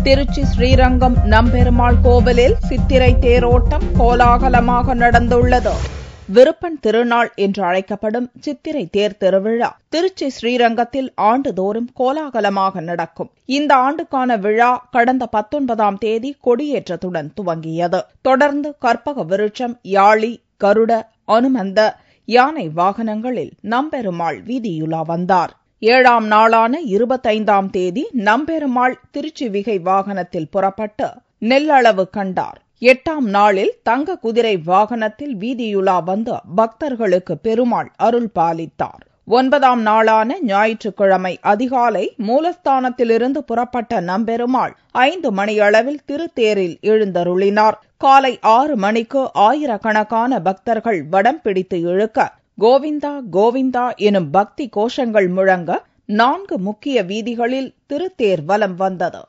திருச்சி ஸ்ரீரங்கம் நம்பெருமாள் கோவிலில் சித்திரை தேரோட்டம் கோலாகலமாக நடந்துள்ளது. விருப்பன் திருநாள் என்று அழைக்கப்படும் சித்திரை தேர் திருவிழா திருச்சி ஸ்ரீரங்கத்தில் ஆண்டுதோறும் கோலாகலமாக நடக்கும். இந்த ஆண்டுக்கான விழா கடந்த 19ஆம் தேதி கொடியேற்றத்துடன் துவங்கியது. தொடர்ந்து கற்பக விருட்சம், யாழி, கருட, அனுமந்த, யானை வாகனங்களில் நம்பெருமாள் வீதியுலா வந்தார். 7ஆம் நாளான 25ஆம் தேதி நம்பெருமாள் திருச்சி விகை வாகனத்தில் புறப்பட்டு நெல்லளவு கண்டார். 8ஆம் நாளில் தங்க குதிரை வாகனத்தில் வீதியுலா வந்து பக்தர்களுக்கு பெருமாள் அருள் பாலித்தார். 9ஆம் நாளான ஞாயிற்றுக்கிழமை அதிகாலை மூலஸ்தானத்திலிருந்து புறப்பட்ட நம்பெருமாள் 5 மணியளவில் திருத்தேரில் எழுந்தருளினார். காலை 6 மணிக்கு ஆயிரக்கணக்கான பக்தர்கள் வடம் பிடித்து இழுக்க கோவிந்தா கோவிந்தா எனும் பக்தி கோஷங்கள் முழங்க 4 முக்கிய வீதிகளில் திருத்தேர் வலம் வந்தது.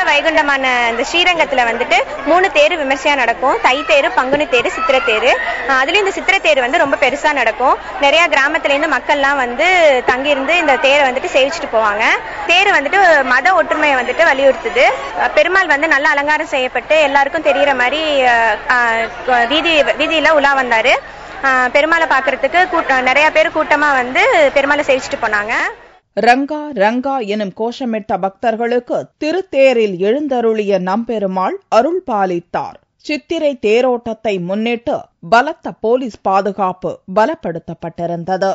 வைகுண்டமான இந்த ஸ்ரீரங்கத்துல வந்துட்டு 3 தேரு விமர்சையா நடக்கும். தை தேரு, பங்குனி தேரு, சித்திரை தேரு. அதுலயும் இந்த சித்திரை தேரு ரொம்ப பெருசா நடக்கும். நிறைய கிராமத்துல இருந்து மக்கள்லாம் தங்கியிருந்து இந்த தேரை சேவிச்சுட்டு போவாங்க. தேரு மத ஒற்றுமையை வலியுறுத்துது. பெருமாள் நல்ல அலங்காரம் செய்யப்பட்டு எல்லாருக்கும் தெரியற மாதிரி வீதியில உலா வந்தாரு. பெருமாளை பாக்குறதுக்கு நிறைய பேர் கூட்டமா பெருமாளை சேவிச்சுட்டு போனாங்க. ரங்கா ரங்கா எனும் கோஷமிட்ட பக்தர்களுக்கு திருத்தேரில் எழுந்தருளிய நம்பெருமாள் அருள் பாலித்தார். சித்திரை தேரோட்டத்தை முன்னிட்டு பலத்த போலீஸ் பாதுகாப்பு பலப்படுத்தப்பட்டிருந்தது.